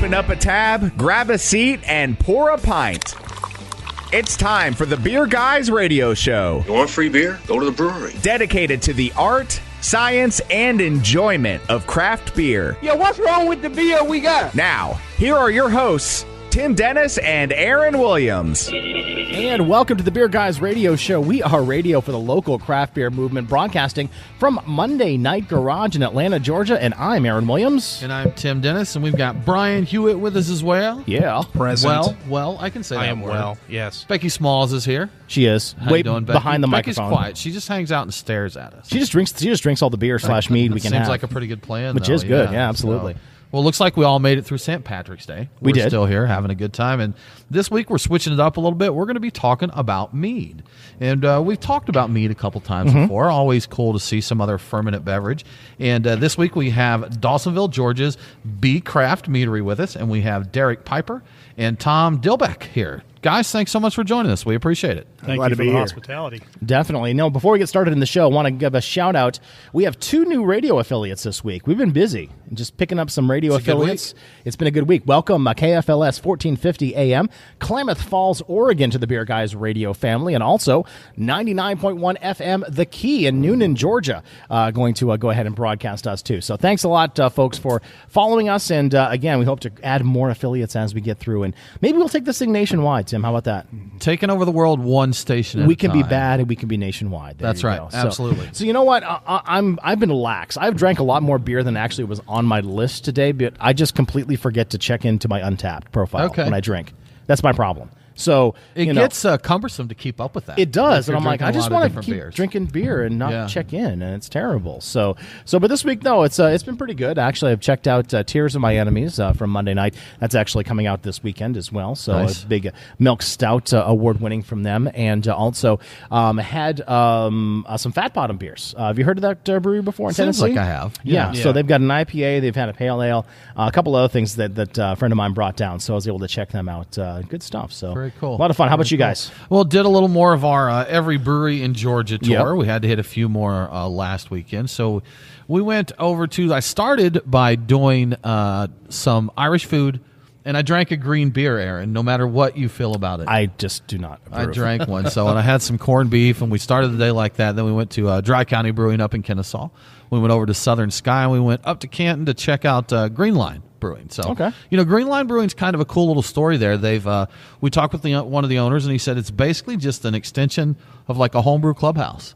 Open up a tab, grab a seat, and pour a pint. It's time for the Beer Guys Radio Show. You want free beer? Go to the brewery. Dedicated to the art, science, and enjoyment of craft beer. Yo, what's wrong with the beer we got? Now, here are your hosts, Tim Dennis and Aaron Williams. And welcome to the Beer Guys Radio Show. We are radio for the local craft beer movement, broadcasting from Monday Night Garage in Atlanta, Georgia. And I'm Aaron Williams. And I'm Tim Dennis, and we've got Brian Hewitt with us as well. Yeah. Present. Well, I can say that I am word. well, yes. Becky Smalls is here. She is. How you doing, Becky? Behind the Becky's microphone. Quiet. She just hangs out and stares at us. She just drinks all the beer / mead we can have. Seems like a pretty good plan, Which though. is good. Yeah, absolutely. So, well, it looks like we all made it through St. Patrick's Day. We did. We're still here having a good time. And this week we're switching it up a little bit. We're going to be talking about mead. And we've talked about mead a couple times before. Always cool to see some other fermented beverage. And this week we have Dawsonville, Georgia's BeeCraft Meadery with us. And we have Derek Piper and Tom Dilbeck here. Guys, thanks so much for joining us. We appreciate it. Thank you for the hospitality. Definitely. No, before we get started in the show, I want to give a shout out. We have 2 new radio affiliates this week. We've been busy and just picking up some radio affiliates. It's been a good week. Welcome, KFLS 1450 AM, Klamath Falls, Oregon, to the Beer Guys radio family, and also 99.1 FM, The Key in Noonan, Georgia, going to go ahead and broadcast us too. So thanks a lot, folks, for following us. And again, we hope to add more affiliates as we get through. And maybe we'll take this thing nationwide, Tim. How about that? Taking over the world one station at We a can time. be bad and we can be nationwide. There That's you right. go. Absolutely. So you know what? I've been lax. I've drank a lot more beer than actually was on my list today, but I just completely forget to check into my Untapped profile when I drink. That's my problem. So it gets cumbersome to keep up with that. It does, and I'm like, I just want to keep drinking beer and not check in, and it's terrible. So, but this week, no, it's been pretty good. Actually, I've checked out Tears of My Enemies from Monday night. That's actually coming out this weekend as well. So nice. A big Milk Stout award winning from them, and also had some Fat Bottom beers. Have you heard of that brewery before in Tennessee? Seems like I have. Yeah. So they've got an IPA, they've had a pale ale, a couple other things that a friend of mine brought down. So I was able to check them out. Good stuff. So very cool. A lot of fun. How about you guys? Well, did a little more of our every brewery in Georgia tour. Yep. We had to hit a few more last weekend. So we went over to, I started by doing some Irish food, and I drank a green beer, Aaron, no matter what you feel about it. I just do not approve. I drank one. So and I had some corned beef, and we started the day like that. Then we went to Dry County Brewing up in Kennesaw. We went over to Southern Sky, and we went up to Canton to check out Green Line Brewing. So, Green Line Brewing's kind of a cool little story there. They've we talked with one of the owners, and he said it's basically just an extension of like a homebrew clubhouse.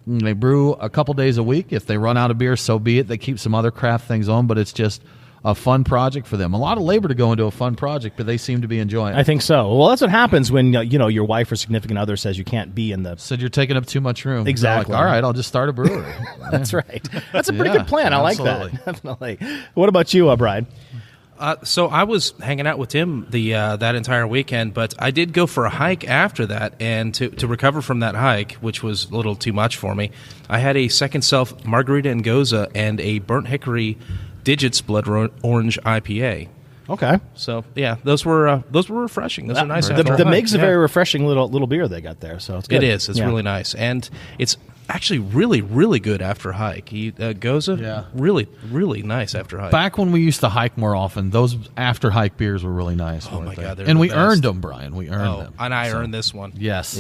And they brew a couple days a week. If they run out of beer, so be it. They keep some other craft things on, but it's just a fun project for them. A lot of labor to go into a fun project, but they seem to be enjoying it. I think so. Well, that's what happens when your wife or significant other says you can't be in the... Said you're taking up too much room. Exactly. Like, all right, I'll just start a brewery. That's right. That's a pretty good plan. I like that. Definitely. What about you, Brian? So I was hanging out with Tim that entire weekend, but I did go for a hike after that, and to recover from that hike, which was a little too much for me, I had a Second Self Margarita and Goza and a Burnt Hickory Digits Blood Orange IPA. Okay. So yeah, those were refreshing. Those are nice. The Meg's a very refreshing little beer they got there. So it's good. It is. It's really nice, and it's actually really, really good after hike. Goza, really, really nice after hike. Back when we used to hike more often, those after hike beers were really nice. Oh my God, and we earned them, Brian. We earned them, and I earned this one. Yes.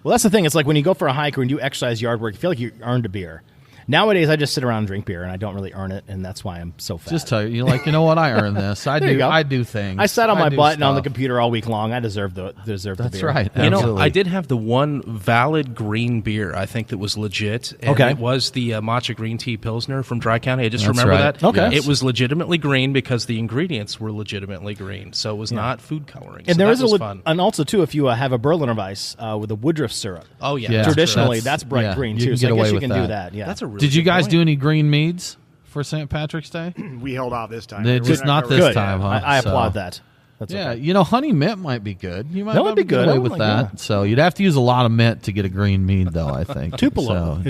Well, that's the thing. It's like when you go for a hike or when you do exercise yard work, you feel like you earned a beer. Nowadays, I just sit around and drink beer, and I don't really earn it, and that's why I'm so fat. Just tell you like, you know what? I earned this. I do things. I sat on my butt and on the computer all week long. I deserve the beer. That's right. Absolutely. I did have the one valid green beer, I think, that was legit. And it was the matcha green tea Pilsner from Dry County. I just remember that. Okay. It was legitimately green because the ingredients were legitimately green, so it was not food coloring. And so there is fun. And also, too, if you have a Berliner Weiss with a Woodruff syrup. Oh, yeah. Traditionally, that's bright green, too. So I guess you can do that. That's a really Did you good guys point. do any green meads for St. Patrick's Day? We held off this time. Just not this time, huh? I applaud that. That's okay. Honey mint might be good. You might That would be good. away with that. Yeah. So you'd have to use a lot of mint to get a green mead, though, I think. Tupelo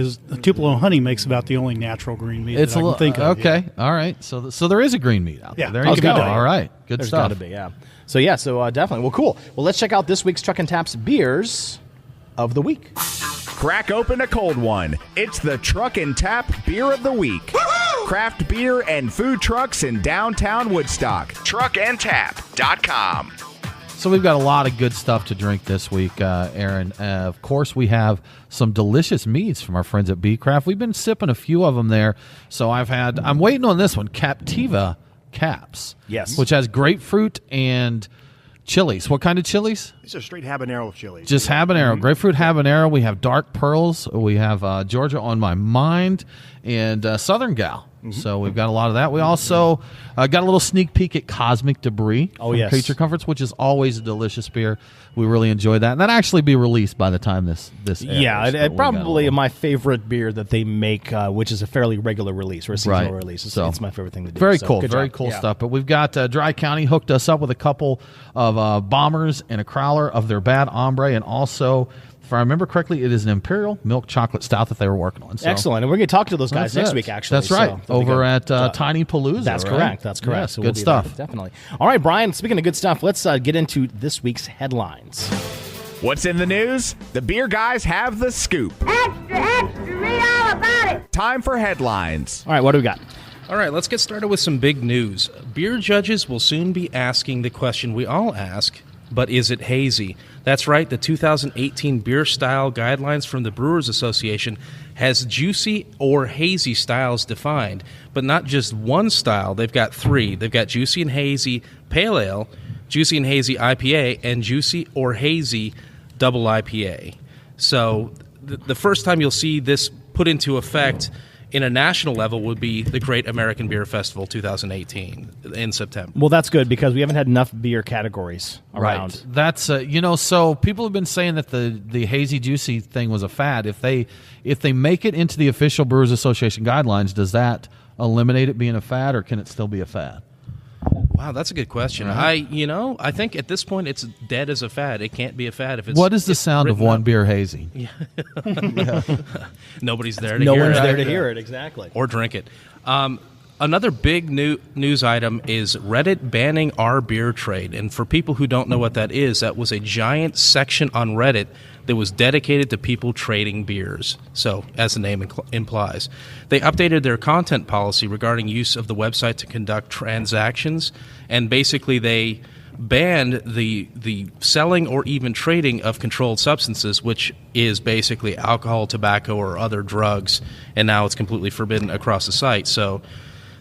honey makes about the only natural green mead that I can think of. Okay, all right. So there is a green mead out there. Yeah. There you go. All right, good There's stuff. got to be, yeah. So definitely. Well, cool. Well, let's check out this week's Truck and Taps beers of the week. Crack open a cold one. It's the Truck and Tap Beer of the Week. Woo-hoo! Craft beer and food trucks in downtown Woodstock. Truckandtap.com. So we've got a lot of good stuff to drink this week, Aaron. Of course, we have some delicious meads from our friends at BeeCraft. We've been sipping a few of them there. So I'm waiting on this one, Captiva Caps. Yes. Which has grapefruit and chilies. What kind of chilies? These are straight habanero chilies. Just habanero. Grapefruit habanero. We have dark pearls. We have Georgia on My Mind and Southern Gal. So we've got a lot of that. We also got a little sneak peek at Cosmic Debris from Creature Comforts, which is always a delicious beer. We really enjoy that. And that'll actually be released by the time this airs. Yeah, probably my favorite beer that they make, which is a fairly regular release or a seasonal release. It's my favorite thing to do. Very cool. Very cool stuff. But we've got Dry County hooked us up with a couple of bombers and a crowler of their Bad Hombre, and also, if I remember correctly, it is an Imperial milk chocolate stout that they were working on. So excellent. And we're going to talk to those guys next week, actually. That's right. Over at Tinypalooza. That's correct. That's correct. Yes, so good stuff. Definitely. All right, Brian, speaking of good stuff, let's get into this week's headlines. What's in the news? The beer guys have the scoop. Extra, extra, read all about it. Time for headlines. All right, what do we got? All right, let's get started with some big news. Beer judges will soon be asking the question we all ask, but is it hazy? That's right, the 2018 beer style guidelines from the Brewers Association has juicy or hazy styles defined, but not just one style. They've got three. They've got juicy and hazy pale ale, juicy and hazy IPA, and juicy or hazy double IPA. So the first time you'll see this put into effect in a national level would be the Great American Beer Festival 2018 in September. Well, that's good because we haven't had enough beer categories around. Right. That's so people have been saying that the hazy juicy thing was a fad. If they make it into the official Brewers Association guidelines, does that eliminate it being a fad, or can it still be a fad? Wow, that's a good question. I think at this point it's dead as a fad. It can't be a fad if it's. What is the sound of one beer hazy? Yeah. Nobody's there to no hear it. No one's there to hear it, exactly. Or drink it. Another big news item is Reddit banning our beer trade. And for people who don't know what that is, that was a giant section on Reddit that was dedicated to people trading beers. So, as the name implies. They updated their content policy regarding use of the website to conduct transactions, and basically they banned the selling or even trading of controlled substances, which is basically alcohol, tobacco, or other drugs, and now it's completely forbidden across the site. So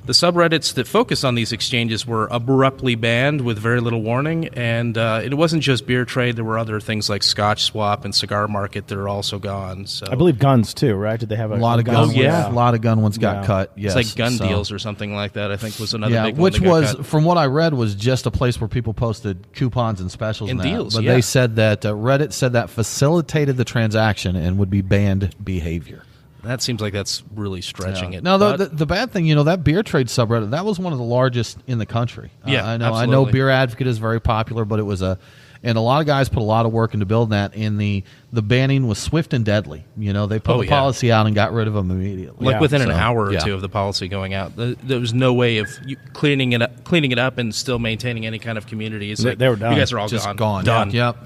the subreddits that focus on these exchanges were abruptly banned with very little warning, and it wasn't just beer trade. There were other things like Scotch Swap and Cigar Market that are also gone. So I believe guns too, right? Did they have a lot of guns? Yeah, a lot of gun ones got cut. Yes, it's like gun deals or something like that. I think was another big one. Which that got was, cut. from what I read, was just a place where people posted coupons and specials and deals. But they said that Reddit said that facilitated the transaction and would be banned behavior. That seems like that's really stretching it. Now, the bad thing, that beer trade subreddit, that was one of the largest in the country. Yeah, I know. absolutely. I know Beer Advocate is very popular, but it was and a lot of guys put a lot of work into building that. And the banning was swift and deadly. They put the policy out and got rid of them immediately. Like within an hour or two of the policy going out, there was no way of cleaning it up and still maintaining any kind of community. It's like, they were done. You guys are all just gone. Done. Yep.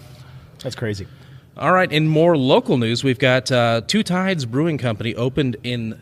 That's crazy. All right, in more local news, we've got Two Tides Brewing Company opened in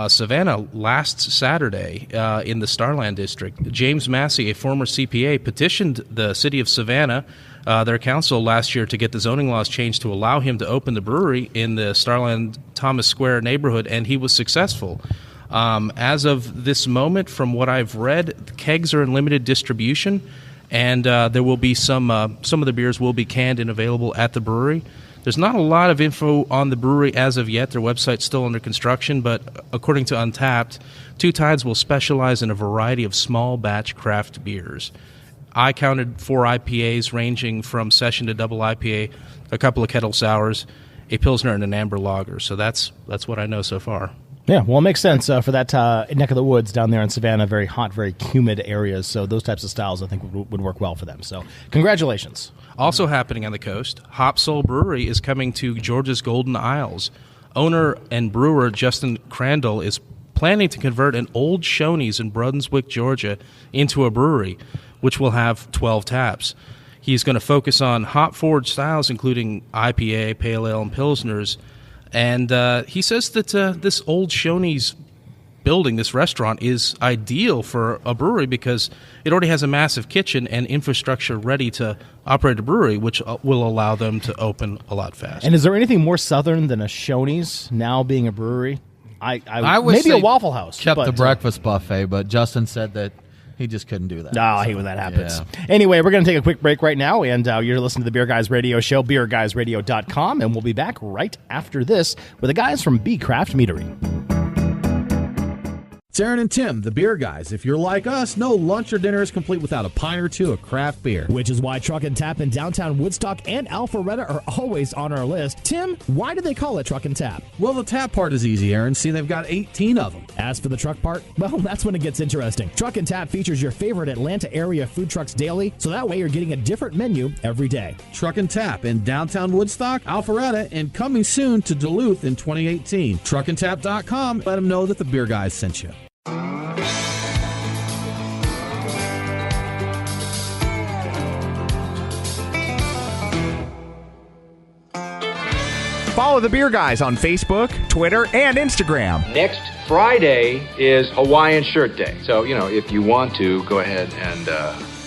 Savannah last Saturday in the Starland District. James Massey, a former CPA, petitioned the city of Savannah, their council, last year to get the zoning laws changed to allow him to open the brewery in the Starland Thomas Square neighborhood, and he was successful. As of this moment, from what I've read, kegs are in limited distribution, and there will be some of the beers will be canned and available at the brewery. There's not a lot of info on the brewery as of yet. Their website's still under construction, but according to Untapped, Two Tides will specialize in a variety of small batch craft beers. I counted 4 IPAs ranging from session to double IPA, a couple of kettle sours, a Pilsner, and an amber lager. So that's what I know so far. Yeah, well, it makes sense for that neck of the woods down there in Savannah, very hot, very humid areas. So those types of styles, I think, would work well for them. So congratulations. Also happening on the coast, Hop Soul Brewery is coming to Georgia's Golden Isles. Owner and brewer Justin Crandall is planning to convert an old Shoney's in Brunswick, Georgia, into a brewery, which will have 12 taps. He's going to focus on hop-forward styles, including IPA, Pale Ale, and Pilsners. And he says that this old Shoney's building, this restaurant, is ideal for a brewery because it already has a massive kitchen and infrastructure ready to operate a brewery, which will allow them to open a lot faster. And is there anything more southern than a Shoney's now being a brewery? I wish maybe a Waffle House. Kept the breakfast buffet, but Justin said that he just couldn't do that. No, I hate when that happens. Yeah. Anyway, we're going to take a quick break right now, and you're listening to the Beer Guys Radio Show, beerguysradio.com, and we'll be back right after this with the guys from BeeCraft Meadery. It's Aaron and Tim, the beer guys. If you're like us, no lunch or dinner is complete without a pint or two of craft beer. Which is why Truck and Tap in downtown Woodstock and Alpharetta are always on our list. Tim, why do they call it Truck and Tap? Well, the tap part is easy, Aaron. See, they've got 18 of them. As for the truck part, well, that's when it gets interesting. Truck and Tap features your favorite Atlanta area food trucks daily, so that way you're getting a different menu every day. Truck and Tap in downtown Woodstock, Alpharetta, and coming soon to Duluth in 2018. Truckandtap.com. Let them know that the beer guys sent you. Follow the Beer Guys on Facebook, Twitter, and Instagram. Next Friday is Hawaiian Shirt Day. So, if you want to, go ahead and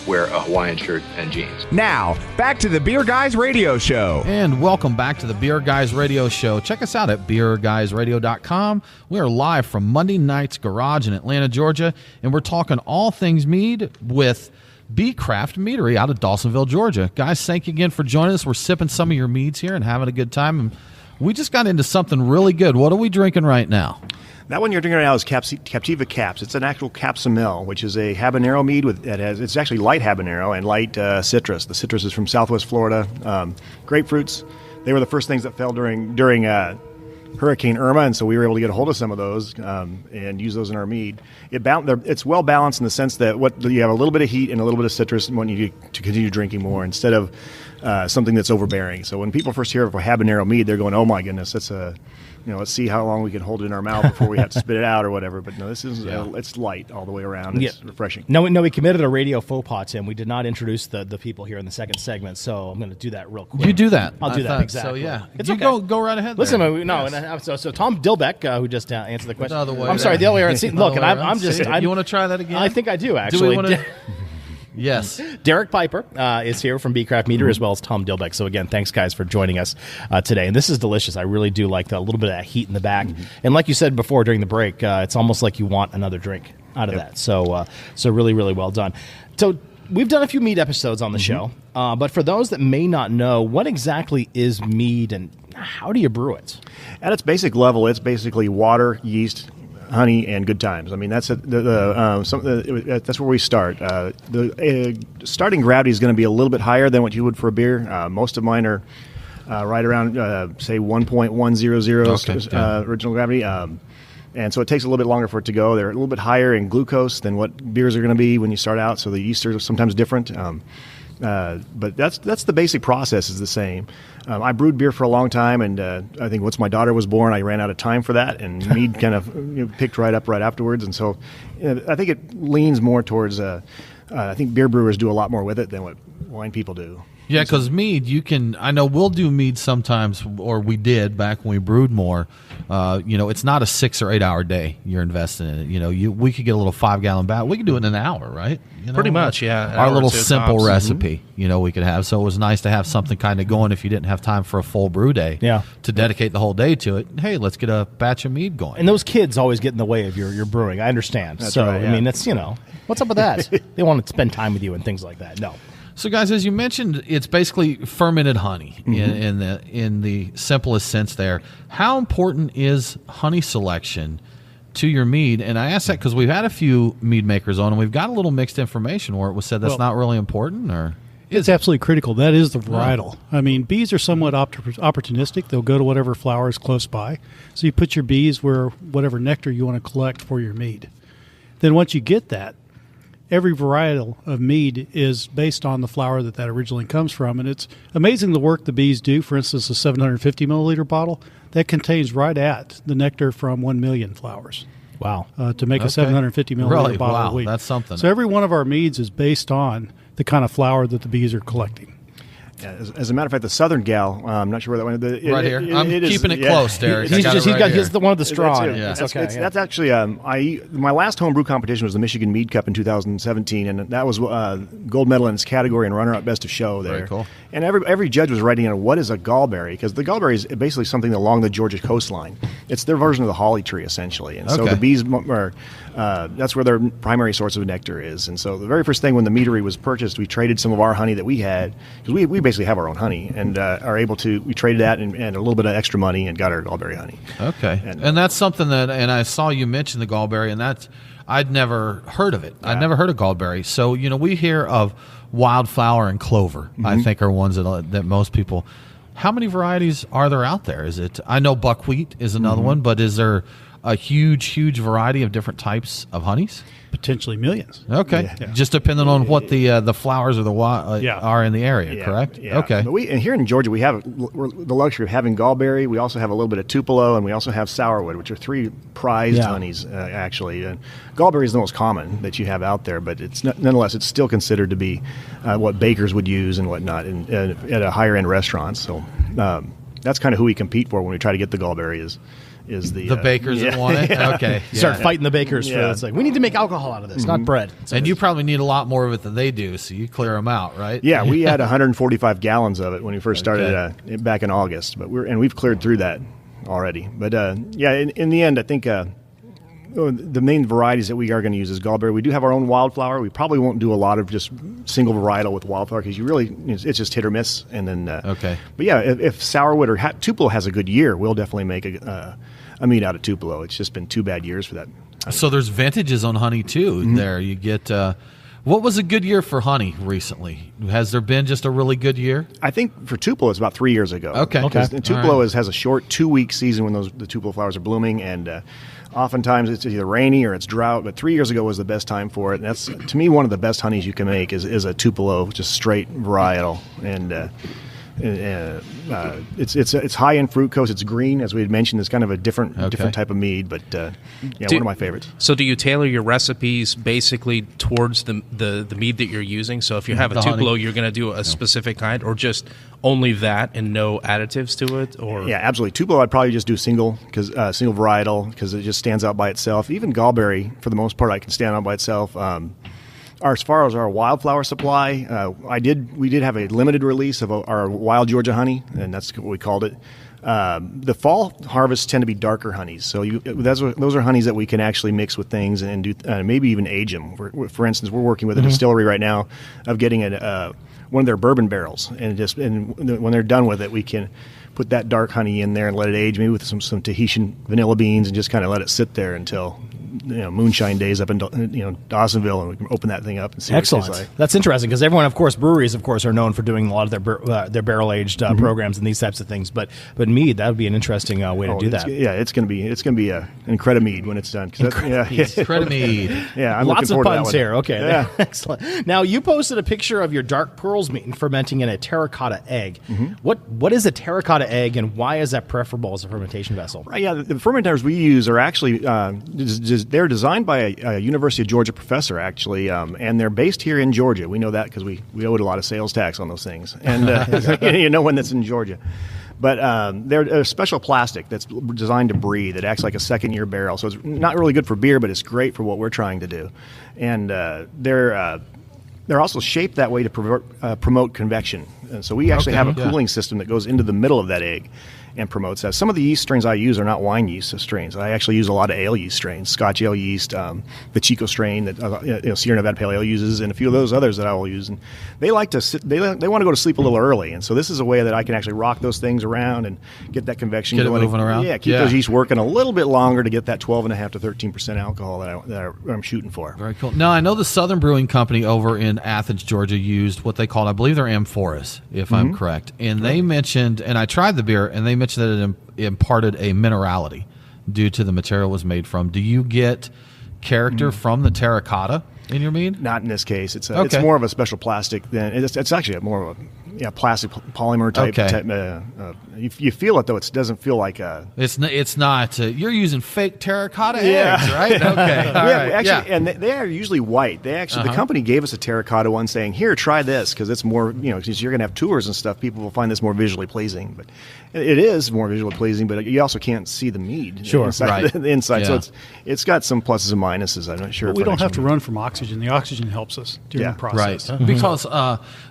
wear a Hawaiian shirt and jeans. Now, back to the Beer Guys Radio Show. And welcome back to the Beer Guys Radio Show. Check us out at beerguysradio.com. We are live from Monday Night's Garage in Atlanta, Georgia, and we're talking all things mead with BeeCraft Meadery out of Dawsonville, Georgia. Guys, thank you again for joining us. We're sipping some of your meads here and having a good time. And we just got into something really good. What are we drinking right now? That one you're drinking right now is Captiva Caps. It's an actual Capsamel, which is a Habanero mead it's actually light habanero and light citrus. The citrus is from Southwest Florida. Grapefruits, they were the first things that fell during Hurricane Irma, and so we were able to get a hold of some of those and use those in our mead. It's well balanced in the sense that you have a little bit of heat and a little bit of citrus and want you to continue drinking more instead of something that's overbearing. So when people first hear of a habanero mead, they're going, "Oh my goodness, that's let's see how long we can hold it in our mouth before we have to spit it out or whatever." But no, this is it's light all the way around. It's refreshing. No, we committed a radio faux pas, Tim. We did not introduce the people here in the second segment, so I'm going to do that real quick. You do that. I'll do that, exactly. So, yeah. It's okay. Go right ahead. Listen, yes. So Tom Dilbeck, who just answered the question. The other way I'm sorry, the other way around. Look, and I'm just... you want to try that again? I think I do, actually. Do we want to... Yes. Derek Piper is here from BeeCraft Meadery as well as Tom Dilbeck. So, again, thanks, guys, for joining us today. And this is delicious. I really do like a little bit of that heat in the back. Mm-hmm. And like you said before during the break, it's almost like you want another drink out of that. So really, really well done. So we've done a few mead episodes on the show. But for those that may not know, what exactly is mead and how do you brew it? At its basic level, it's basically water, yeast, honey, and good times. I mean, that's that's where we start. The starting gravity is going to be a little bit higher than what you would for a beer. Most of mine are right around, say, 1.100 original gravity. And so it takes a little bit longer for it to go. They're a little bit higher in glucose than what beers are going to be when you start out, so the yeast are sometimes different. But that's the basic process is the same. I brewed beer for a long time, and I think once my daughter was born, I ran out of time for that, and mead kind of picked right up right afterwards. And so I think it leans more towards, I think beer brewers do a lot more with it than what wine people do. Yeah, because mead, I know we'll do mead sometimes, or we did back when we brewed more. It's not a 6 or 8 hour day you're investing in it. We could get a little 5-gallon bat. We could do it in an hour, right? Pretty much, yeah. Our little simple recipe, we could have. So it was nice to have something kind of going if you didn't have time for a full brew day. Yeah. To dedicate the whole day to it. Hey, let's get a batch of mead going. And those kids always get in the way of your brewing. I understand. That's so, right, yeah. I mean, that's, what's up with that? They want to spend time with you and things like that. No. So, guys, as you mentioned, it's basically fermented honey in the simplest sense there. How important is honey selection to your mead? And I ask that because we've had a few mead makers on, and we've got a little mixed information where it was said that's not really important, or... It's absolutely critical. That is the varietal. I mean, bees are somewhat opportunistic. They'll go to whatever flower is close by. So you put your bees where whatever nectar you want to collect for your mead. Then once you get that, every varietal of mead is based on the flower that originally comes from. And it's amazing the work the bees do. For instance, a 750 milliliter bottle, that contains right at the nectar from 1 million flowers. Wow. To make a 750 milliliter bottle a week. That's something. So every one of our meads is based on the kind of flower that the bees are collecting. Yeah, as a matter of fact, the Southern gal, I'm not sure where that went. Right here. I'm keeping it close, Derek. He's the one with the straw. That's actually my last homebrew competition was the Michigan Mead Cup in 2017, and that was gold medal in its category and runner-up best of show there. Very cool. And every judge was writing in what is a gallberry, because the gallberry is basically something along the Georgia coastline. It's their version of the holly tree, essentially. And so the bees are that's where their primary source of nectar is. And so the very first thing when the meadery was purchased, we traded some of our honey that we had, because we basically have our own honey, and we traded that and a little bit of extra money and got our gallberry honey. Okay. And that's something that, and I saw you mention the gallberry, and that's, I'd never heard of it. Yeah. I'd never heard of gallberry. So, we hear of wildflower and clover, I think are ones that most people. How many varieties are there out there? I know buckwheat is another one, but is there a huge variety of different types of honeys? Potentially millions. Okay, just depending on what the flowers or the are in the area, correct? Yeah. Okay. But and here in Georgia, we're the luxury of having gallberry. We also have a little bit of Tupelo, and we also have sourwood, which are three prized honeys, actually. And gallberry is the most common that you have out there, but it's nonetheless, it's still considered to be what bakers would use and whatnot at a higher end restaurant. So that's kind of who we compete for when we try to get the gallberry is the bakers that want it. Okay, start fighting the bakers for it. It's like, we need to make alcohol out of this, not bread. And you probably need a lot more of it than they do, so you clear them out, right? Yeah, we had 145 gallons of it when we first started back in August, but we've cleared through that already. But in the end, I think the main varieties that we are going to use is gallberry. We do have our own wildflower. We probably won't do a lot of just single varietal with wildflower, because it's just hit or miss. And then but yeah, if sourwood or Tupelo has a good year, we'll definitely make a mead out of Tupelo. It's just been 2 bad years for that honey. So there's vintages on honey too. There you get. What was a good year for honey recently? Has there been just a really good year? I think for Tupelo, it's about 3 years ago. Okay. Because Tupelo has a short 2-week season when the Tupelo flowers are blooming, and oftentimes it's either rainy or it's drought. But 3 years ago was the best time for it. And that's, to me, one of the best honeys you can make is a Tupelo, just straight varietal. And it's high in fructose. It's green, as we had mentioned. It's kind of a different type of mead, but one of my favorites. So do you tailor your recipes basically towards the mead that you're using? So if you have a Tupelo, you're going to do a specific kind, or just only that and no additives to it? Or yeah, absolutely. Tupelo, I'd probably just do single varietal, because it just stands out by itself. Even gallberry, for the most part, I can stand out by itself. As far as our Wildflower Supply, we did have a limited release of our Wild Georgia honey, and that's what we called it. The fall harvests tend to be darker honeys, so those are honeys that we can actually mix with things and do maybe even age them. For instance, we're working with a distillery right now of getting one of their bourbon barrels, and when they're done with it, we can put that dark honey in there and let it age, maybe with some Tahitian vanilla beans, and just kind of let it sit there until moonshine days up in Dawsonville, and we can open that thing up and see Excellent. what it tastes like. That's interesting, because everyone, of course, breweries, of course, are known for doing a lot of their barrel aged programs and these types of things. But mead, that would be an interesting way to do that. It's going to be an incredible mead when it's done. Incredible mead. Yeah, I'm lots looking of forward puns to that here. Okay, yeah. Excellent. Now, you posted a picture of your dark pearls mead fermenting in a terracotta egg. What is a terracotta egg, and why is that preferable as a fermentation vessel? Right. Yeah, the fermenters we use are actually they're designed by a University of Georgia professor, actually, and they're based here in Georgia. We know that because we owed a lot of sales tax on those things, and when that's in Georgia. But they're a special plastic that's designed to breathe. It acts like a second-year barrel, so it's not really good for beer, but it's great for what we're trying to do. And they're also shaped that way to promote convection. And so we actually have a cooling system that goes into the middle of that egg and promotes that. Some of the yeast strains I use are not wine yeast strains. I actually use a lot of ale yeast strains, Scotch ale yeast, the Chico strain that Sierra Nevada Pale Ale uses, and a few of those others that I will use. And they like to they want to go to sleep a little early, and so this is a way that I can actually rock those things around and get that convection going. Moving around. Yeah, keep those yeast working a little bit longer to get that 12.5 to 13% alcohol that I'm shooting for. Very cool. Now, I know the Southern Brewing Company over in Athens, Georgia, used what they called, I believe they're amphoras, if I'm correct. And they mentioned, and I tried the beer, and they mentioned that it imparted a minerality due to the material it was made from. Do you get character from the terracotta in your mead? Not in this case. It's more of a special plastic than it's actually more of a plastic polymer type You feel it though. It doesn't feel like a. It's not. You're using fake terracotta eggs, right? Okay. All right. Actually, and they are usually white. They actually the company gave us a terracotta one, saying, "Here, try this," because it's more. Because you're going to have tours and stuff. People will find this more visually pleasing, but it is more visually pleasing. But you also can't see the mead. Sure, inside, right. The inside. Yeah. So it's got some pluses and minuses. I'm not sure. But we don't have to run from oxygen. The oxygen helps us during the process. Right. Because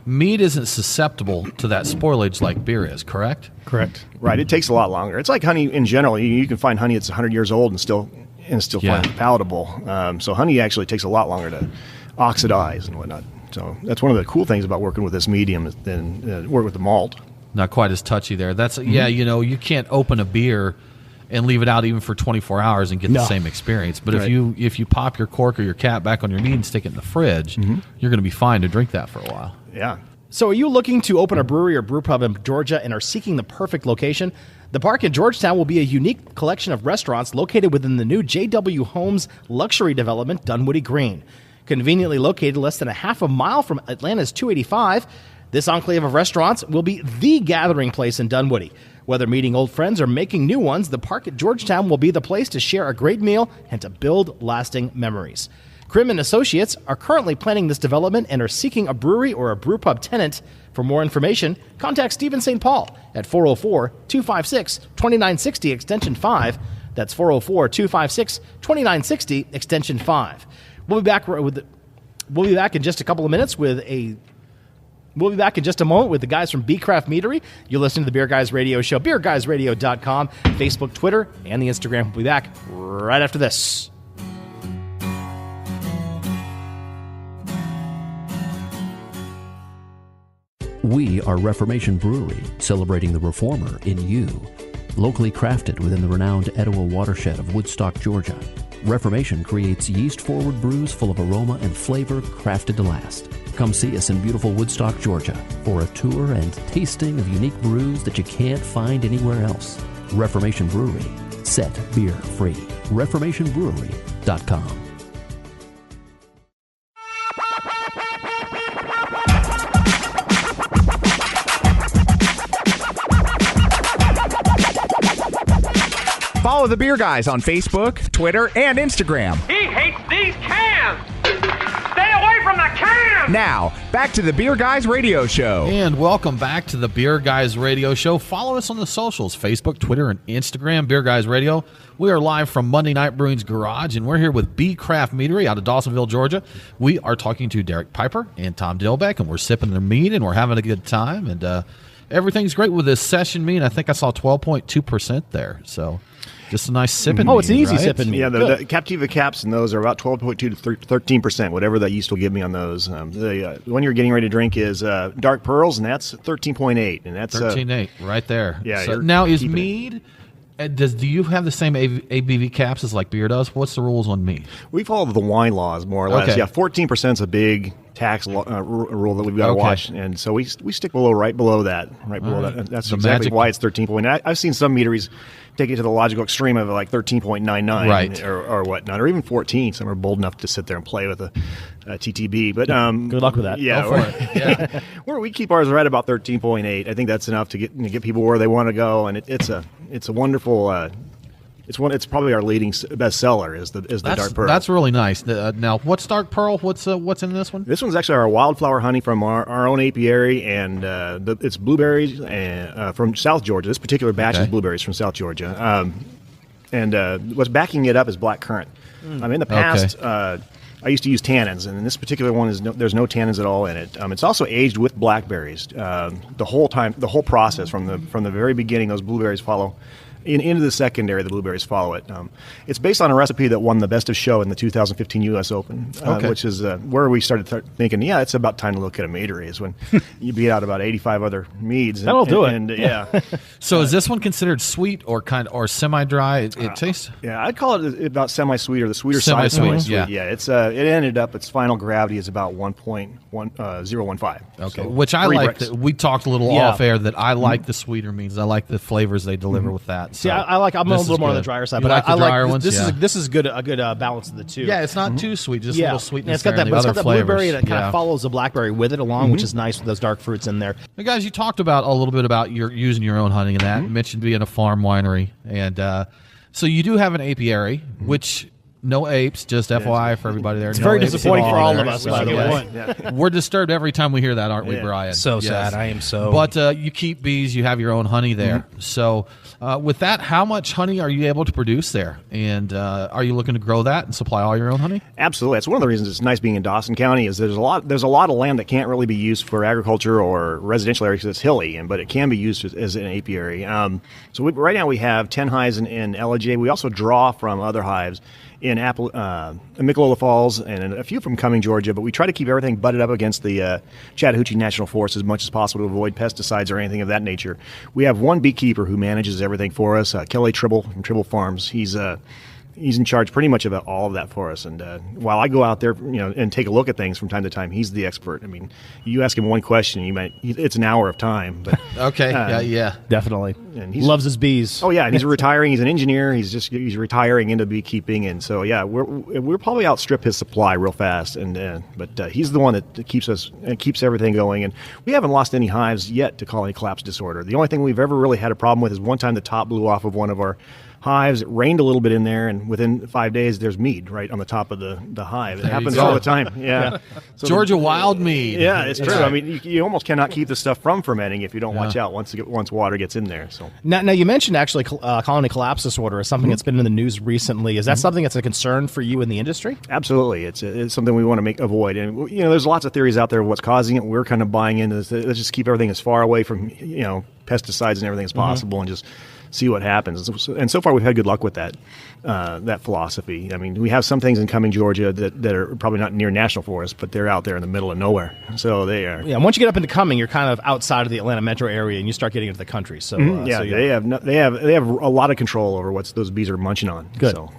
mead isn't susceptible to that spoilage like beer is, correct? Correct. Right. It takes a lot longer. It's like honey in general. You can find honey that's 100 years old and still find it palatable. So honey actually takes a lot longer to oxidize and whatnot. So that's one of the cool things about working with this medium than work with the malt. Not quite as touchy there. That's you can't open a beer and leave it out even for 24 hours and get the same experience. But if you pop your cork or your cap back on your mead and stick it in the fridge, you're going to be fine to drink that for a while. Yeah. So are you looking to open a brewery or brew pub in Georgia and are seeking the perfect location? The Park in Georgetown will be a unique collection of restaurants located within the new J.W. Homes luxury development, Dunwoody Green. Conveniently located less than a half a mile from Atlanta's 285, this enclave of restaurants will be the gathering place in Dunwoody. Whether meeting old friends or making new ones, the Park at Georgetown will be the place to share a great meal and to build lasting memories. Krim & Associates are currently planning this development and are seeking a brewery or a brew pub tenant. For more information, contact Stephen St. Paul at 404-256-2960 extension 5. That's 404-256-2960 extension 5. We'll be back in just a couple of minutes with We'll be back in just a moment with the guys from BeeCraft Meadery. You're listening to the Beer Guys Radio Show, beerguysradio.com, Facebook, Twitter, and the Instagram. We'll be back right after this. We are Reformation Brewery, celebrating the reformer in you. Locally crafted within the renowned Etowah watershed of Woodstock, Georgia, Reformation creates yeast-forward brews full of aroma and flavor crafted to last. Come see us in beautiful Woodstock, Georgia, for a tour and tasting of unique brews that you can't find anywhere else. Reformation Brewery. Set beer free. ReformationBrewery.com. Follow the Beer Guys on Facebook, Twitter, and Instagram. He hates these cans! Stay away from the cans! Now, back to the Beer Guys Radio Show. And welcome back to the Beer Guys Radio Show. Follow us on the socials, Facebook, Twitter, and Instagram, Beer Guys Radio. We are live from Monday Night Brewing's Garage, and we're here with BeeCraft Meadery out of Dawsonville, Georgia. We are talking to Derek Piper and Tom Dilbeck, and we're sipping their mead, and we're having a good time. And everything's great with this session mead. I think I saw 12.2% there, so... just a nice sipping mead, it's an easy right? sipping mead. Yeah, the Captiva caps and those are about 12.2 to 13%, whatever that yeast will give me on those. The one you're getting ready to drink is Dark Pearls, and that's 13.8. And that's 13.8 right there. Yeah. So now, is mead... do you have the same ABV caps as like beer does? What's the rules on mead? We follow the wine laws, more or less. Okay. Yeah, 14% is a big tax rule that we've got to watch. And so we stick right below that. Right below that. That's exactly why it's 13.8. I've seen some meaderies take it to the logical extreme of like 13.99 right. or whatnot, or even 14. Some are bold enough to sit there and play with a TTB. But good luck with that. Yeah, we keep ours right about 13.8. I think that's enough to get people where they want to go, and it's a wonderful. It's probably our leading best seller is the Dark Pearl. That's really nice. Now, what's Dark Pearl? What's in this one? This one's actually our wildflower honey from our own apiary, and it's blueberries from South Georgia. This particular batch is blueberries from South Georgia. And what's backing it up is black currant. In the past, I used to use tannins, and in this particular one there's no tannins at all in it. It's also aged with blackberries. The whole process from the very beginning, those blueberries follow. Into the secondary, the blueberries follow it. It's based on a recipe that won the Best of Show in the 2015 U.S. Open, which is where we started thinking, it's about time to look at a meadery, is when you beat out about 85 other meads. That'll do it. And, yeah. So is this one considered sweet or semi-dry? It tastes. Yeah, I'd call it about semi-sweet or the sweeter side. Semi-sweet, yeah. Yeah, it's it ended up its final gravity is about 1.015. Okay, So which I 3 like. bricks. We talked a little off air that I like the sweeter meads. I like the flavors they deliver with that. So See, I'm a little more on the drier side, but I drier like ones. this is good a good balance of the two. Yeah, it's not too sweet, just a little sweetness. And it's got there that, and the it's got other that flavors. blueberry that kind of follows the blackberry with it along, which is nice with those dark fruits in there. Now, guys, you talked about a little bit about your using your own honey and that. You mentioned being a farm winery, and so you do have an apiary, which. No apes, just FYI for everybody there. It's very disappointing for all of us, by the way. Yeah. We're disturbed every time we hear that, aren't we, Brian? So sad. I am so. But you keep bees, you have your own honey there. So with that, how much honey are you able to produce there? And are you looking to grow that and supply all your own honey? Absolutely. That's one of the reasons it's nice being in Dawson County is there's a lot of land that can't really be used for agriculture or residential areas because it's hilly, but it can be used as an apiary. Right now we have 10 hives in LJ. We also draw from other hives in Miqualola Falls and a few from Cumming, Georgia, but we try to keep everything butted up against the Chattahoochee National Forest as much as possible to avoid pesticides or anything of that nature. We have one beekeeper who manages everything for us, Kelly Tribble from Tribble Farms. He's in charge pretty much of all of that for us. And while I go out there, and take a look at things from time to time, he's the expert. I mean, you ask him one question, it's an hour of time. But okay, yeah, definitely. And he loves his bees. Oh yeah, and he's retiring. He's an engineer. He's retiring into beekeeping, and so yeah, we're probably outstrip his supply real fast. But he's the one that keeps everything going. And we haven't lost any hives yet to colony collapse disorder. The only thing we've ever really had a problem with is one time the top blew off of one of our hives. It rained a little bit in there, and within 5 days, there's mead right on the top of the hive. It happens all the time. Yeah, so Georgia wild mead. Yeah, it's true. I mean, you almost cannot keep the stuff from fermenting if you don't watch out once water gets in there. So now you mentioned actually colony collapse disorder is something that's been in the news recently. Is that something that's a concern for you in the industry? Absolutely, it's something we want to avoid. And there's lots of theories out there of what's causing it. We're kind of buying into this. Let's just keep everything as far away from pesticides and everything as possible, and just see what happens. And so far, we've had good luck with that philosophy. I mean, we have some things in Cumming, Georgia, that are probably not near national forests, but they're out there in the middle of nowhere. So they are. Yeah. Once you get up into Cumming, you're kind of outside of the Atlanta metro area, and you start getting into the country. So they have a lot of control over what those bees are munching on. Good. So.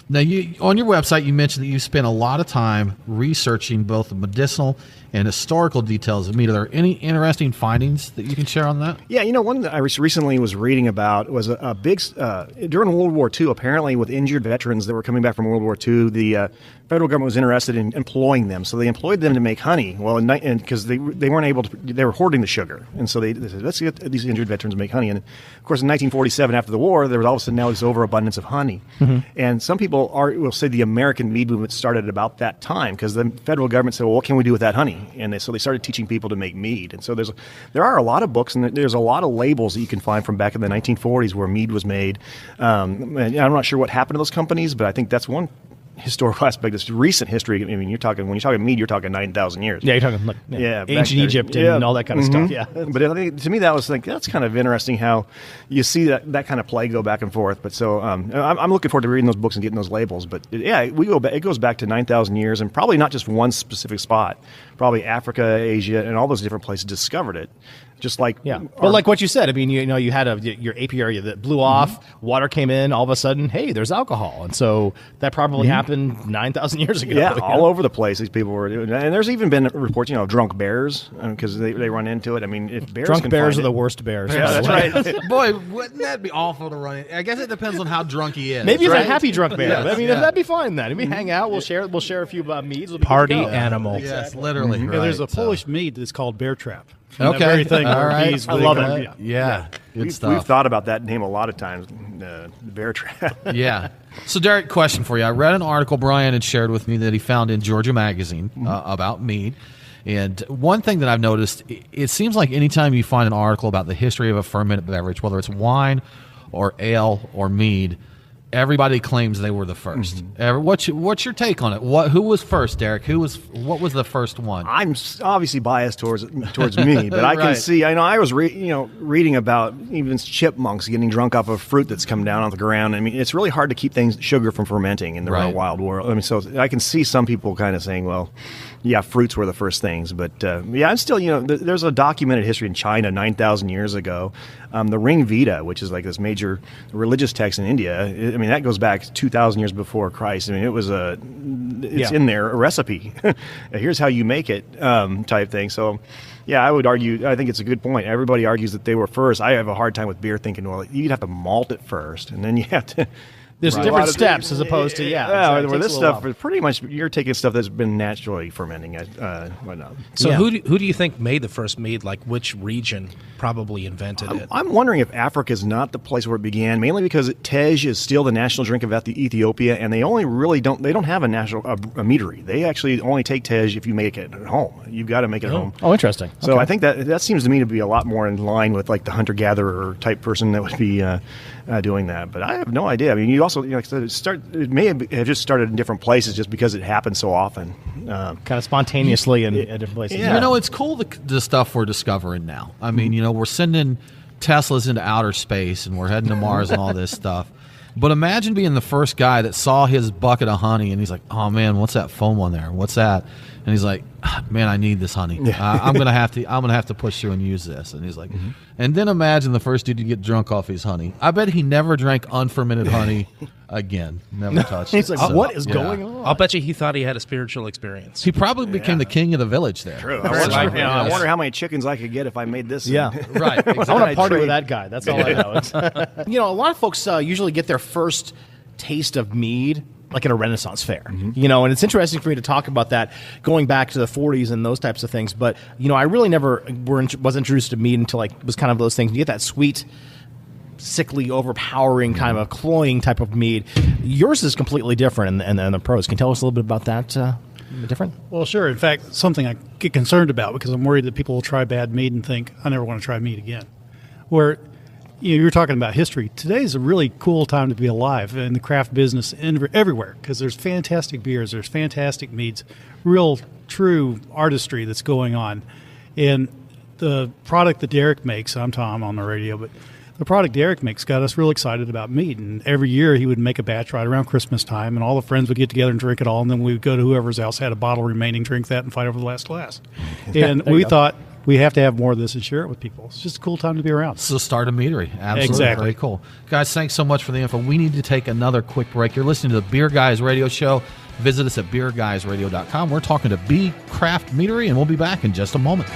Now, on your website, you mentioned that you spent a lot of time researching both the medicinal and historical details of mead. Are there any interesting findings that you can share on that? Yeah, one that I recently was reading about was a big during World War II. Apparently, with injured veterans that were coming back from World War II, the federal government was interested in employing them. So they employed them to make honey. Well, because they weren't able to, they were hoarding the sugar, and so they said, let's get these injured veterans to make honey. And of course, in 1947, after the war, there was all of a sudden now this overabundance of honey. And some people will say the American mead movement started at about that time because the federal government said, well, what can we do with that honey? And so they started teaching people to make mead. And so there are a lot of books and there's a lot of labels that you can find from back in the 1940s where mead was made. And I'm not sure what happened to those companies, but I think that's one historical aspect. This recent history. I mean, when you're talking mead, you're talking 9,000 years. Yeah, you're talking ancient Egypt and all that kind of stuff. Yeah, but I think to me that was that's kind of interesting how you see that kind of play go back and forth. But so I'm looking forward to reading those books and getting those labels. But it goes back to 9,000 years, and probably not just one specific spot. Probably Africa, Asia, and all those different places discovered it. Just like but like what you said, I mean, you had your apiary that blew off, water came in, all of a sudden, hey, there's alcohol, and so that probably happened 9,000 years ago. Yeah, all over the place, these people were doing that. And there's even been reports, of drunk bears because they run into it. I mean, if bears drunk bears are the worst bears. Yeah, that's right. Boy, wouldn't that be awful to run in? I guess it depends on how drunk he is. Maybe he's a happy drunk bear. I mean, that'd be fine then. We hang out, we'll share a few meads. Party animal. Yes, literally. Yeah, there's a Polish mead that's called Bear Trap. Okay. That very thing. All right. Bees I love it. Yeah. Good stuff. We've thought about that name a lot of times, the Bear Trap. Yeah. So, Derek, question for you. I read an article Brian had shared with me that he found in Georgia Magazine about mead. And one thing that I've noticed, it seems like anytime you find an article about the history of a fermented beverage, whether it's wine or ale or mead, everybody claims they were the first. What's your take on it? Who was first, Derek? What was the first one? I'm obviously biased towards me, but I can see. I was reading about even chipmunks getting drunk off of fruit that's come down on the ground. I mean, it's really hard to keep sugar from fermenting in the real wild world. I mean, so I can see some people kind of saying, well, yeah, fruits were the first things. But I'm still, there's a documented history in China 9,000 years ago. The Ring Veda, which is like this major religious text in India, mean, that goes back 2,000 years before Christ. I mean, it's in there, a recipe. Here's how you make it, type thing. So, yeah, I would argue, I think it's a good point. Everybody argues that they were first. I have a hard time with beer thinking, well, you'd have to malt it first, and then you have to... There's different steps as opposed to, where this stuff, pretty much, you're taking stuff that's been naturally fermenting it, whatnot. So who do you think made the first mead? Like, which region probably invented it? I'm wondering if Africa is not the place where it began, mainly because Tej is still the national drink of Ethiopia, and they only really don't have a national a meadery. They actually only take Tej if you make it at home. You've got to make it at home. Oh, interesting. So I think that seems to me to be a lot more in line with like the hunter-gatherer type person that would be doing that. But I have no idea. I mean, you also, like I said, it may have just started in different places just because it happens so often. Kind of spontaneously in different places. Yeah. You know, it's cool the stuff we're discovering now. I mean, you know, we're sending Teslas into outer space and we're heading to Mars and all this stuff. But imagine being the first guy that saw his bucket of honey and he's like, oh man, what's that foam on there? What's that? And he's like, man, I need this honey. I'm gonna have to push through and use this. And he's like, and then imagine the first dude to get drunk off his honey. I bet he never drank unfermented honey again. Never touched it. He's like, what is going on? I'll bet you he thought he had a spiritual experience. He probably became the king of the village there. True. I wonder how many chickens I could get if I made this. Yeah, right. Exactly. I want to party with that guy. That's all I know. You know, a lot of folks usually get their first taste of mead like at a Renaissance fair, you know, and it's interesting for me to talk about that going back to the 40s and those types of things. But, you know, I really never was introduced to mead until like was kind of those things. You get that sweet, sickly, overpowering kind of a cloying type of mead. Yours is completely different and the pros. Can you tell us a little bit about that? Different? Well, sure. In fact, something I get concerned about because I'm worried that people will try bad mead and think, I never want to try mead again. Where you're talking about history. Today's a really cool time to be alive in the craft business everywhere because there's fantastic beers, there's fantastic meads, real true artistry that's going on. And the product that Derek makes, I'm Tom on the radio, but the product Derek makes got us real excited about mead. And every year he would make a batch right around Christmas time, and all the friends would get together and drink it all, and then we would go to whoever's else had a bottle remaining, drink that, and fight over the last glass. And we thought, we have to have more of this and share it with people. It's just a cool time to be around. So start a meadery. Absolutely. Exactly. Very cool. Guys, thanks so much for the info. We need to take another quick break. You're listening to the Beer Guys Radio Show. Visit us at beerguysradio.com. We're talking to BeeCraft Meadery, and we'll be back in just a moment.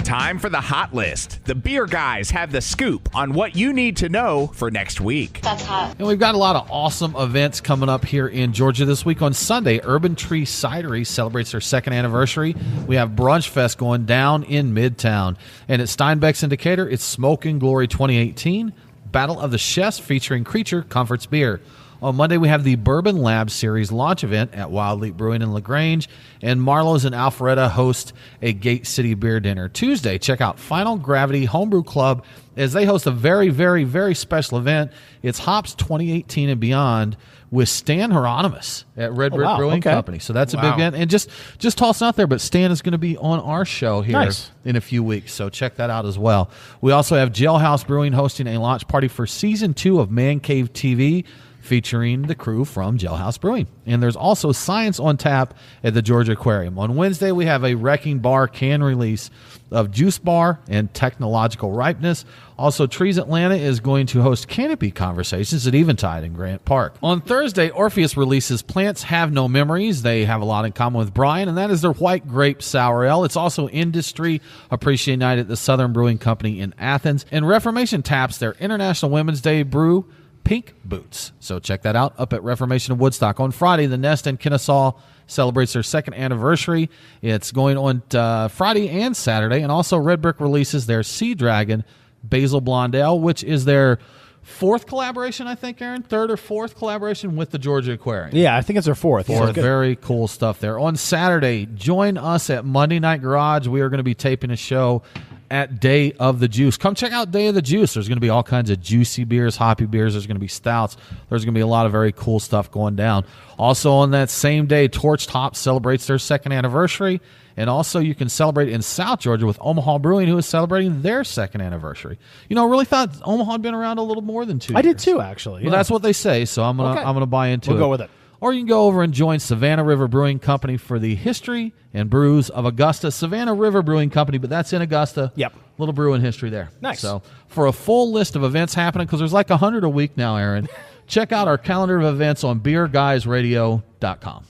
Time for the hot list. The Beer Guys have the scoop on what you need to know for next week. That's hot. And we've got a lot of awesome events coming up here in Georgia this week. On Sunday, Urban Tree Cidery celebrates their second anniversary. We have Brunch Fest going down in Midtown. And at Steinbeck's in Decatur, it's Smoke and Glory 2018, Battle of the Chefs featuring Creature Comforts Beer. On Monday, we have the Bourbon Lab Series launch event at Wild Leap Brewing in LaGrange, and Marlowe's and Alpharetta host a Gate City beer dinner. Tuesday, check out Final Gravity Homebrew Club as they host a very, very, very special event. It's Hops 2018 and Beyond with Stan Hieronymus at Red Brick Brewing Company. So that's a big event. And just toss it out there, but Stan is going to be on our show here in a few weeks, so check that out as well. We also have Jailhouse Brewing hosting a launch party for Season 2 of Man Cave TV, featuring the crew from Jailhouse Brewing. And there's also Science on Tap at the Georgia Aquarium. On Wednesday, we have a Wrecking Bar can release of Juice Bar and Technological Ripeness. Also, Trees Atlanta is going to host Canopy Conversations at Eventide in Grant Park. On Thursday, Orpheus releases Plants Have No Memories. They have a lot in common with Brian, and that is their White Grape Sour Ale. It's also Industry Appreciation Night at the Southern Brewing Company in Athens. And Reformation taps their International Women's Day brew, Pink Boots. So check that out up at Reformation of Woodstock. On Friday, the Nest in Kennesaw celebrates their second anniversary. It's going on Friday and Saturday. And also Red Brick releases their Sea Dragon Basil Blonde Ale, which is their fourth collaboration, I think, Aaron? Third or fourth collaboration with the Georgia Aquarium. Yeah, I think it's their fourth. Very cool stuff there. On Saturday, join us at Monday Night Garage. We are going to be taping a show at Day of the Juice. Come check out Day of the Juice. There's going to be all kinds of juicy beers, hoppy beers. There's going to be stouts. There's going to be a lot of very cool stuff going down. Also on that same day, Torched Hops celebrates their second anniversary. And also you can celebrate in South Georgia with Omaha Brewing, who is celebrating their second anniversary. You know, I really thought Omaha had been around a little more than 2 years. I did too, actually. Well, that's what they say, so I'm gonna buy into it. We'll go with it. or you can go over and join Savannah River Brewing Company for the history and brews of Augusta. Savannah River Brewing Company, but that's in Augusta. Yep. Little brewing history there. Nice. So for a full list of events happening, because there's like 100 a week now, Aaron, check out our calendar of events on beerguysradio.com.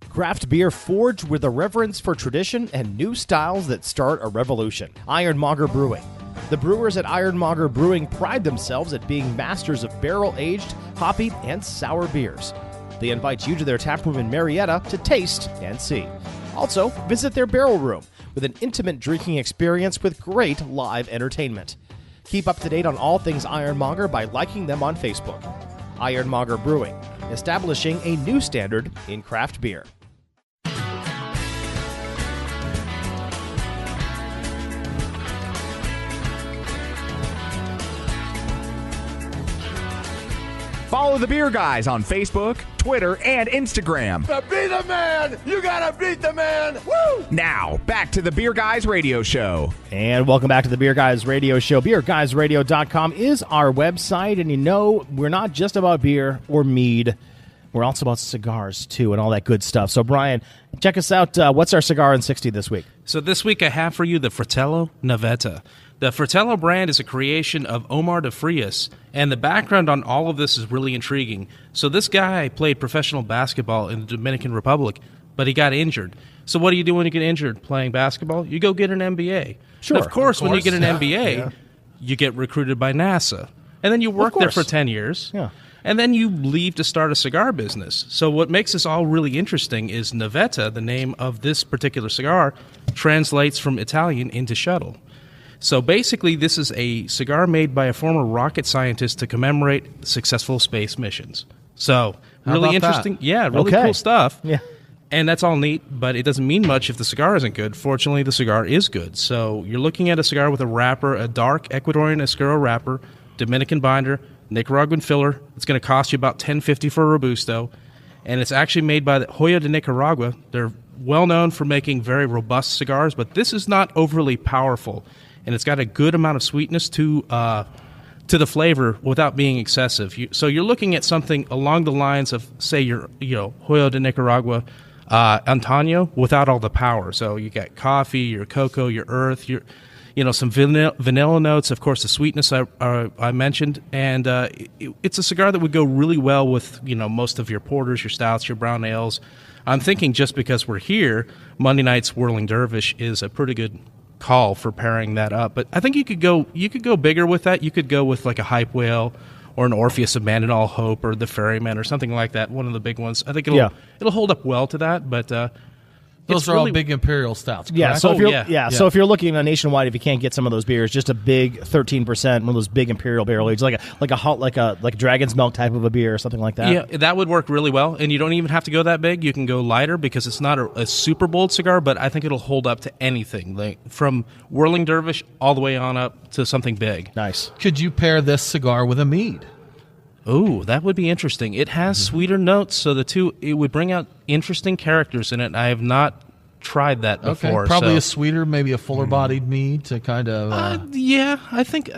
Craft beer forged with a reverence for tradition and new styles that start a revolution. Ironmonger Brewing. The brewers at Ironmonger Brewing pride themselves at being masters of barrel-aged, hoppy, and sour beers. They invite you to their taproom in Marietta to taste and see. Also, visit their barrel room with an intimate drinking experience with great live entertainment. Keep up to date on all things Ironmonger by liking them on Facebook. Ironmonger Brewing, establishing a new standard in craft beer. Follow the Beer Guys on Facebook, Twitter, and Instagram. To be the man, you gotta beat the man. Woo! Now, back to the Beer Guys Radio Show. And welcome back to the Beer Guys Radio Show. BeerGuysRadio.com is our website, and you know we're not just about beer or mead. We're also about cigars, too, and all that good stuff. So, Brian, check us out. What's our cigar in 60 this week? So this week I have for you the Fratello Navetta. The Fratello brand is a creation of Omar de Frias, and the background on all of this is really intriguing. So this guy played professional basketball in the Dominican Republic, but he got injured. So what do you do when you get injured playing basketball? You go get an MBA. Sure. And of course, when you get an MBA, you get recruited by NASA. And then you work there for 10 years. Yeah. And then you leave to start a cigar business. So what makes this all really interesting is Navetta, the name of this particular cigar, translates from Italian into shuttle. So basically, this is a cigar made by a former rocket scientist to commemorate successful space missions. So really interesting. That? Yeah, really cool stuff. Yeah. And that's all neat, but it doesn't mean much if the cigar isn't good. Fortunately, the cigar is good. So you're looking at a cigar with a wrapper, a dark Ecuadorian Oscuro wrapper, Dominican binder, Nicaraguan filler. It's going to cost you about $10.50 for a Robusto. And it's actually made by the Joya de Nicaragua. They're well known for making very robust cigars, but this is not overly powerful. And it's got a good amount of sweetness to the flavor without being excessive. So you're looking at something along the lines of, say, your Joya de Nicaragua Antonio without all the power. So you got coffee, your cocoa, your earth, your some vanilla notes, of course, the sweetness I mentioned, and it's a cigar that would go really well with most of your porters, your stouts, your brown ales. I'm thinking just because we're here, Monday night's Whirling Dervish is a pretty good call for pairing that up. But I think you could go bigger with that. You could go with like a Hype Whale or an Orpheus Abandon All Hope or the Ferryman or something like that. One of the big ones. I think it'll hold up well to that. But those are all big Imperial stouts, correct? Yeah, so so if you're looking nationwide, if you can't get some of those beers, just a big 13%, one of those big Imperial barrel aged, like a Dragon's Milk type of a beer or something like that. Yeah, that would work really well, and you don't even have to go that big. You can go lighter because it's not a super bold cigar, but I think it'll hold up to anything, like from Whirling Dervish all the way on up to something big. Nice. Could you pair this cigar with a mead? Oh, that would be interesting. It has sweeter notes, so it would bring out interesting characters in it. I have not tried that before. Okay, probably a sweeter, maybe a fuller-bodied mead to kind of. Yeah, I think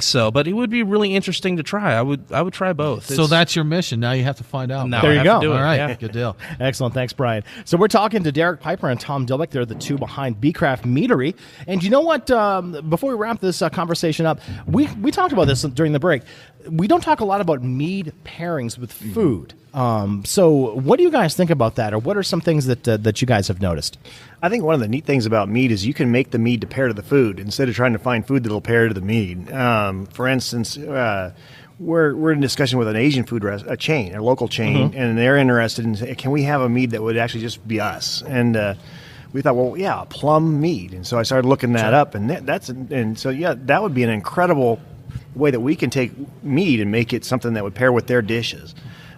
so. But it would be really interesting to try. I would try both. So that's your mission. Now you have to find out. Now there you go. All right, yeah. Good deal. Excellent. Thanks, Brian. So we're talking to Derek Piper and Tom Dilbeck. They're the two behind BeeCraft Meadery. And you know what? Before we wrap this conversation up, we talked about this during the break. We don't talk a lot about mead pairings with food. So what do you guys think about that, or what are some things that you guys have noticed? I think one of the neat things about mead is you can make the mead to pair to the food instead of trying to find food that'll pair to the mead. For instance, we're in discussion with an Asian food a chain, a local chain, and they're interested in, can we have a mead that would actually just be us? And we thought, well, yeah, plum mead. And so I started looking that up, and that would be an incredible way that we can take mead and make it something that would pair with their dishes.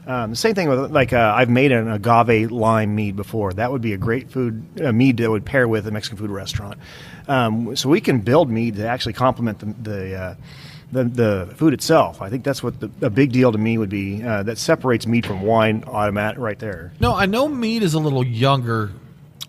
The same thing with, I've made an agave lime mead before. That would be a great mead that would pair with a Mexican food restaurant. So we can build mead to actually complement the food itself. I think that's what the big deal to me would be. That separates mead from wine automatic right there. No, I know mead is a little younger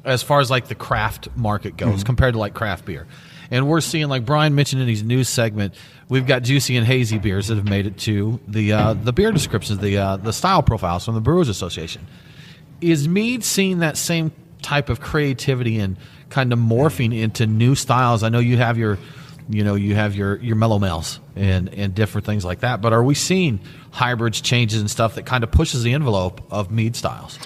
as far as like the craft market goes compared to like craft beer. And we're seeing, like Brian mentioned in his news segment, we've got juicy and hazy beers that have made it to the beer descriptions, the style profiles from the Brewers Association. Is Mead seeing that same type of creativity and kind of morphing into new styles? I know you have your mellow males and different things like that, but are we seeing hybrids, changes, and stuff that kind of pushes the envelope of mead styles?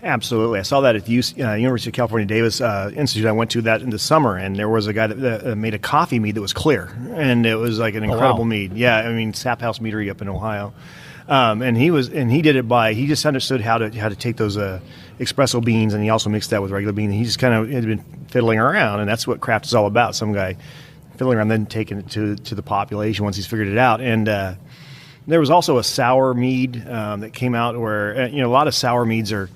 Absolutely. I saw that at the University of California Davis Institute. I went to that in the summer, and there was a guy that made a coffee mead that was clear, and it was like an incredible mead. Yeah, I mean, Sap House Meadery up in Ohio. And he did it by, he just understood how to take those espresso beans, and he also mixed that with regular beans. He just kind of had been fiddling around, and that's what craft is all about. Some guy fiddling around, then taking it to the population once he's figured it out. And there was also a sour mead that came out where a lot of sour meads are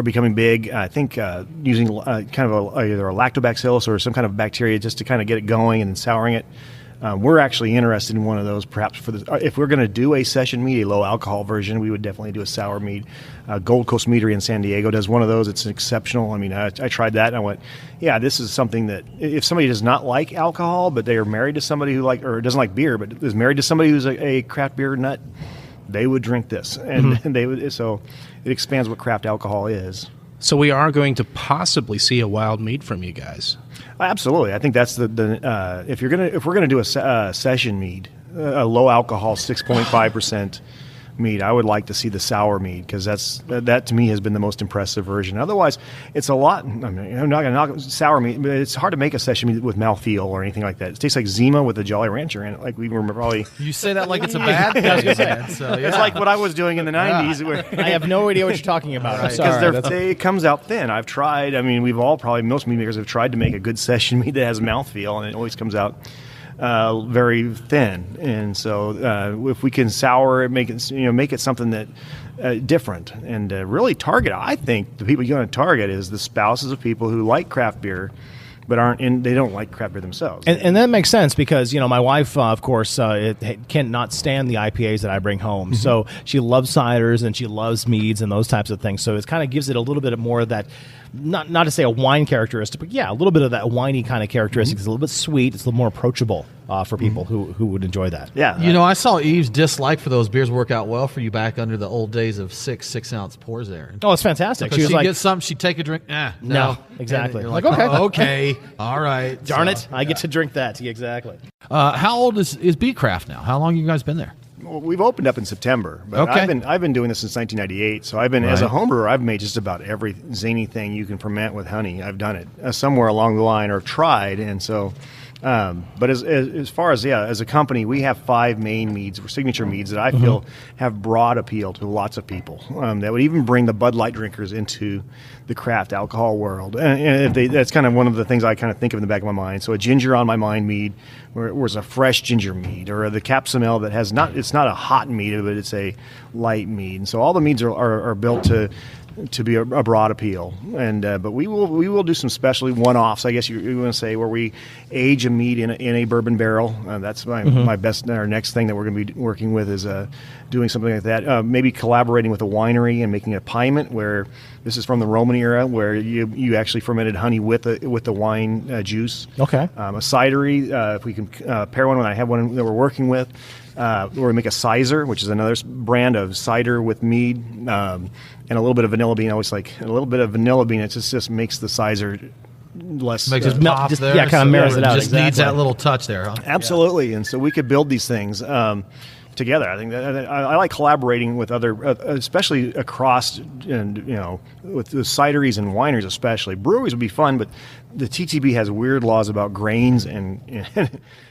becoming big. I think using kind of either a lactobacillus or some kind of bacteria just to kind of get it going and then souring it. We're actually interested in one of those, perhaps if we're going to do a session mead, a low alcohol version, we would definitely do a sour mead. Gold Coast Meadery in San Diego does one of those. It's exceptional. I mean, I tried that and I went, yeah, this is something that if somebody does not like alcohol, but they are married to somebody who or doesn't like beer, but is married to somebody who's a craft beer nut, they would drink this, and they would. So it expands what craft alcohol is. So we are going to possibly see a wild mead from you guys. Absolutely, I think that's if we're gonna do a session mead, a low alcohol 6.5% mead, I would like to see the sour mead because that to me has been the most impressive version. Otherwise, it's a lot. I mean, I'm not gonna knock sour mead, but it's hard to make a session mead with mouthfeel or anything like that. It tastes like Zima with a Jolly Rancher in it. Like we were probably. You say that like it's a bad thing. I was gonna say. So, yeah. It's like what I was doing in the 90s. Where I have no idea what you're talking about. I'm sorry. Because it comes out thin. I've tried. I mean, most mead makers have tried to make a good session mead that has mouthfeel, and it always comes out very thin. And so if we can sour it, make it something that different and really target. I think the people you're going to target is the spouses of people who like craft beer but they don't like craft beer themselves. And that makes sense because, my wife, of course, cannot stand the IPAs that I bring home. So she loves ciders and she loves meads and those types of things. So it kind of gives it a little bit more of that, not to say a wine characteristic, but yeah, a little bit of that winey kind of characteristic. It's a little bit sweet. It's a little more approachable for people who would enjoy that. Yeah. I saw Eve's dislike for those beers work out well for you back under the old days of 6-ounce pours there. Oh, it's fantastic. She'd get something, she'd take a drink. No. Exactly. Like, okay. All right. Darn it. I get to drink that. Yeah, exactly. How old is BeeCraft now? How long have you guys been there? Well, we've opened up in September, but I've been doing this since 1998. So I've been as a home brewer, I've made just about every zany thing you can ferment with honey. I've done it somewhere along the line or tried, and so. But as far as as a company, we have 5 main meads, or signature meads that I feel have broad appeal to lots of people. That would even bring the Bud Light drinkers into the craft alcohol world. And that's kind of one of the things I kind of think of in the back of my mind. So a ginger on my mind mead, where it was a fresh ginger mead, or the Capsamel that has it's not a hot mead, but it's a light mead. And so all the meads are built to be a broad appeal, and but we will do some specialty one-offs, I guess you want to say, where we age a mead in a bourbon barrel. That's my best. Our next thing that we're going to be working with is doing something like that. Maybe collaborating with a winery and making a piment, where this is from the Roman era, where you actually fermented honey with the wine juice. Okay. A cidery, if we can pair one. I have one that we're working with. Where we make a Sizer, which is another brand of cider with mead, and a little bit of vanilla bean. I always like a little bit of vanilla bean. It just makes the Sizer less. Makes it pop there. Yeah, kind of marries it out. Just needs that little touch there, huh? Absolutely, and so we could build these things together. I think that I like collaborating with other, especially across, and with the cideries and wineries especially. Breweries would be fun, but the TTB has weird laws about grains and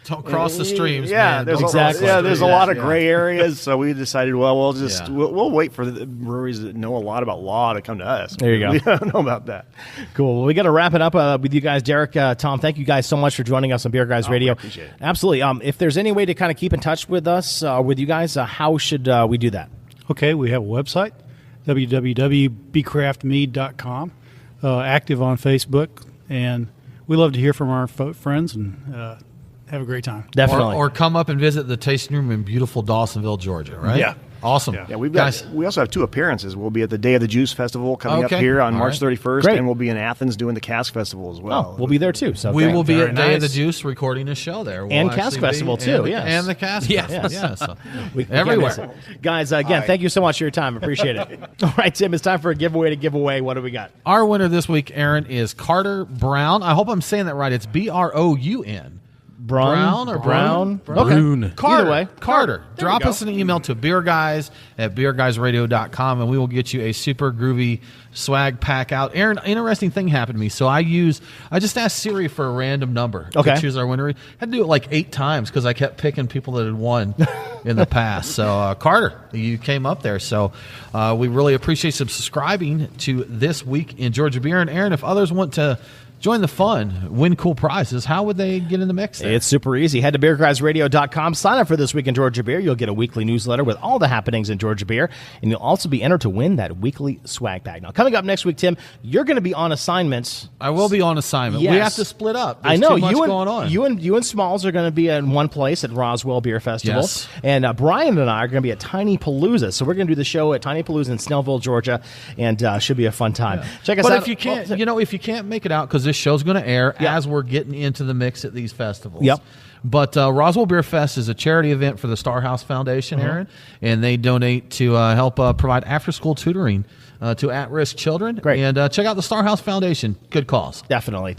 don't cross the streams. Yeah, man. There's a lot of gray areas. So we decided, well, we'll wait for the breweries that know a lot about law to come to us. There you go. We don't know about that. Cool. Well, we got to wrap it up with you guys, Derek, Tom. Thank you guys so much for joining us on Beer Guys Radio. I appreciate it. Absolutely. If there's any way to kind of keep in touch with us, with you guys, how should we do that? Okay, we have a website, www.beecraftmead.com, active on Facebook, and we love to hear from our friends and have a great time. Definitely. Or come up and visit the tasting room in beautiful Dawsonville, Georgia, right? Yeah. Awesome. Yeah, we also have 2 appearances. We'll be at the Day of the Juice Festival coming up here on March 31st, Great. and we'll be in Athens doing the Cask Festival as well. Oh, we'll be there too. So we great. will be Very at Day of the nice. Juice recording a show there. We'll And Cask Festival too, yes. And the Cask Festival. Yes. So We can't everywhere. miss it. Guys, again, thank you so much for your time. Appreciate it. All right, Tim, it's time for a giveaway to give away. What do we got? Our winner this week, Aaron, is Carter Brown. I hope I'm saying that right. It's Broun. Brown or Brown? Okay. Carter. Either way. Carter. There Drop we go. us an email to beerguys@beerguysradio.com, and we will get you a super groovy swag pack out. Aaron, interesting thing happened to me. So I just asked Siri for a random number Okay. to choose our winner. I had to do it like 8 times because I kept picking people that had won in the past. So Carter, you came up there. So we really appreciate you subscribing to This Week in Georgia Beer. And Aaron, if others want to join the fun, win cool prizes, how would they get in the mix there? It's super easy. Head to beerguysradio.com, sign up for This Week in Georgia Beer. You'll get a weekly newsletter with all the happenings in Georgia Beer, and you'll also be entered to win that weekly swag bag. Now, coming up next week, Tim, you're going to be on assignment. I will be on assignment. Yes. We have to split up. There's I know. too much going on. You and Smalls are going to be in one place at Roswell Beer Festival. Yes. And Brian and I are going to be at Tinypalooza. So we're going to do the show at Tinypalooza in Snellville, Georgia, and should be a fun time. Check us out. But if you can't, if you can't make it out, because this show's going to air as we're getting into the mix at these festivals. Yep. But Roswell Beer Fest is a charity event for the Star House Foundation, Aaron, and they donate to help provide after-school tutoring to at-risk children. Great. And check out the Star House Foundation. Good cause. Definitely.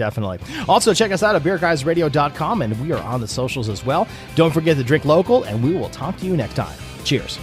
Also, check us out at beerguysradio.com, and we are on the socials as well. Don't forget to drink local, and we will talk to you next time. Cheers.